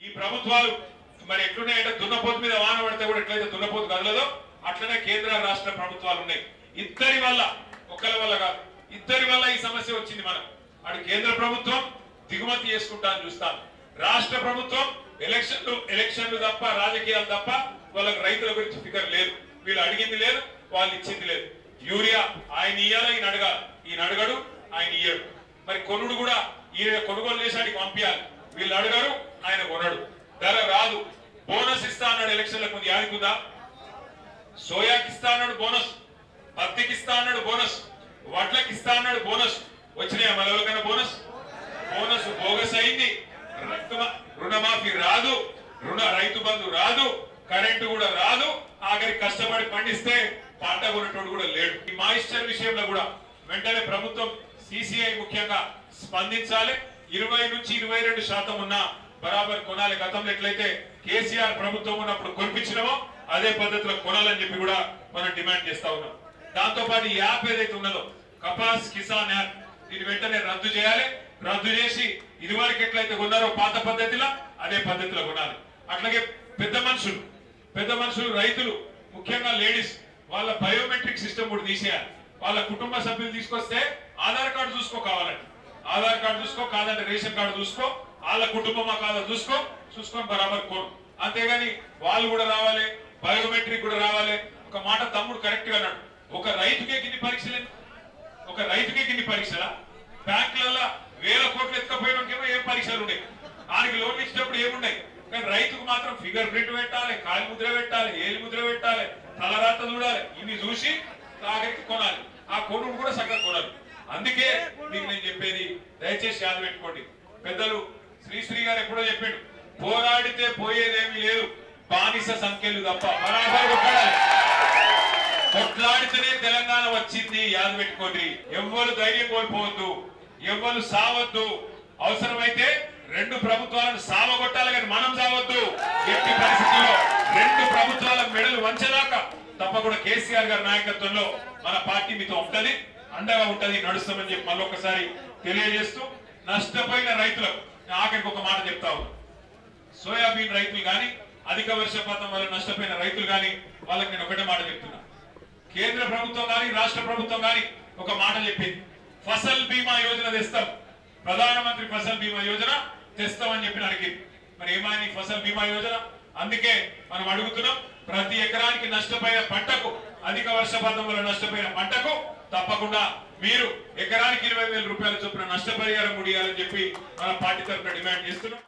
ఈ ప్రభుత్వాలు మరి ఎట్లున్నాయంటే దున్నపోతు మీద వాన పడితే కూడా ఎట్లయితే దున్నపోతు కదలదో అట్లనే కేంద్ర రాష్ట్ర ప్రభుత్వాలు ఉన్నాయి. ఇద్దరి వల్ల, ఒకరి వల్ల కాదు, ఇద్దరి వల్ల ఈ సమస్య వచ్చింది. మనం అటు కేంద్ర ప్రభుత్వం దిగుమతి చేసుకుంటా అని చూస్తాం, రాష్ట్ర ప్రభుత్వం ఎలక్షన్లు తప్ప రాజకీయాలు తప్ప వాళ్ళకి రైతుల గురించి ఫికర్ లేదు. వీళ్ళు అడిగింది లేదు, వాళ్ళు ఇచ్చింది లేదు. యూరియా ఆయన ఇయ్యాలా, ఈయన అడగాలి, ఈయన అడగడు, ఆయన ఇయ్యడు. మరి కొనుడు కూడా ఈయన కొనుగోలు చేసి పంపించాలి, వీళ్ళు అడగరు, ఆయన కొనడు. ధర రాదు. బోనస్ ఇస్తా అన్నాడు ఎలక్షన్లకు ముందు, యాదికుందా? సోయాకి ఇస్తా అన్నాడు బోనస్, పత్తికి ఇస్తా అన్నాడు బోనస్, వడ్లకి ఇస్తా అన్నాడు బోనస్. వచ్చినాయా మన ఎవరికైనా బోనస్? బోనస్ బోగస్ అయింది. రుణమాఫీ రాదు, రైతు బంధు రాదు, కరెంటు కూడా రాదు. ఆఖరి కష్టపడి పండిస్తే పంట కొనేటోడు కూడా లేడు. ఈ మాయిశ్చర్ విషయంలో కూడా వెంటనే ప్రభుత్వం సిసిఐ ముఖ్యంగా స్పందించాలి. 20 నుంచి 22% ఉన్న బరాబర్ కొనాలి. గతంలో ఎట్లయితే కేసీఆర్ ప్రభుత్వం ఉన్నప్పుడు కొనిపించినామో అదే పద్ధతిలో కొనాలని చెప్పి కూడా మనం డిమాండ్ చేస్తా ఉన్నాం. దాంతో పాటు ఈ యాప్ ఏదైతే ఉన్నదో కపాస్ కిసాన్ యాప్, దీన్ని వెంటనే రద్దు చేయాలి. రద్దు చేసి ఇదివరకు ఎట్లయితే కొన్నారో పాత పద్ధతిలో అదే పద్ధతిలో కొనాలి. అట్లాగే పెద్ద మనుషులు రైతులు ముఖ్యంగా లేడీస్ వాళ్ళ బయోమెట్రిక్ సిస్టమ్ కూడా తీసేయాలి. వాళ్ళ కుటుంబ సభ్యులు తీసుకొస్తే ఆధార్ కార్డు చూసుకో, కావాలంటే ఆధార్ కార్డు చూసుకో, కాదంటే రేషన్ కార్డు చూసుకో, వాళ్ళ కుటుంబమా కాదా చూసుకొని బరాబర్ కొను. అంతేగాని వాళ్ళు కూడా రావాలి, బయోమెట్రిక్ కూడా రావాలి. ఒక మాట తమ్ముడు కరెక్ట్ గా అన్నాడు, ఒక రైతుకే గిన్ని పరీక్షలా? బ్యాంకులలో 1000 కోట్లు ఎత్తుకపోయినాకేమో ఏం పరీక్షలు ఉన్నాయి, ఆయనకి లోన్లు ఇచ్చినప్పుడు ఏమున్నాయి. కానీ రైతుకు మాత్రం ఫిగర్ ప్రింట్ పెట్టాలి, కాలి ముద్ర పెట్టాలి, ఏలి ముద్ర పెట్టాలి, తలరాత చూడాలి. ఇన్ని చూసి ఆఖరికి కొనాలి. ఆ కొనుడు కూడా చక్కగా కొనాలి. అందుకే మీకు నేను చెప్పేది, దయచేసి యాద పెట్టుకోండి. పెద్దలు శ్రీశ్రీ గారు ఎప్పుడో చెప్పాడు, పోరాడితే పోయేదేమీ లేదు, బానిస సంఖ్యలు తప్ప. బరాబర్ కొట్లాడితేనే తెలంగాణ వచ్చింది. యాద పెట్టుకోండి. ఎవ్వరు ధైర్యం కోల్పోవద్దు, ఎవ్వరు సావద్దు. అవసరమైతే 2 ప్రభుత్వాలను సావగొట్టాలి, కానీ మనం సావద్దు. ఎట్టి పరిస్థితుల్లో 2 ప్రభుత్వాల మెడలు వంచదాకా తప్పకుండా కేసీఆర్ గారి నాయకత్వంలో మన పార్టీ మీతో ఉంటది, అండగా ఉంటది, నడుస్తామని చెప్పి మళ్ళొకసారి తెలియజేస్తూ, నష్టపోయిన రైతులకు ఆఖరికి ఒక మాట చెప్తా ఉన్నాం. సోయాబీన్ రైతులు కానీ, అధిక వర్షపాతం వల్ల నష్టపోయిన రైతులు కానీ, వాళ్ళకి నేను ఒకటే మాట చెప్తున్నా. కేంద్ర ప్రభుత్వం కానీ రాష్ట్ర ప్రభుత్వం కానీ ఒక మాట చెప్పింది, ఫసల్ బీమా యోజన తెస్తాం, ప్రధానమంత్రి ఫసల్ బీమా యోజన తెస్తామని చెప్పి అడిగింది. మరి ఏమైంది ఫసల్ బీమా యోజన? అందుకే మనం అడుగుతున్నాం, ప్రతి ఎకరానికి నష్టపోయిన పంటకు, అధిక వర్షపాతం వల్ల నష్టపోయిన పంటకు తప్పకుండా మీరు ఎకరానికి 20,000 రూపాయల చొప్పున నష్టపరిహారం ముడియాలని చెప్పి మన పార్టీ తరఫున డిమాండ్ చేస్తున్నాం.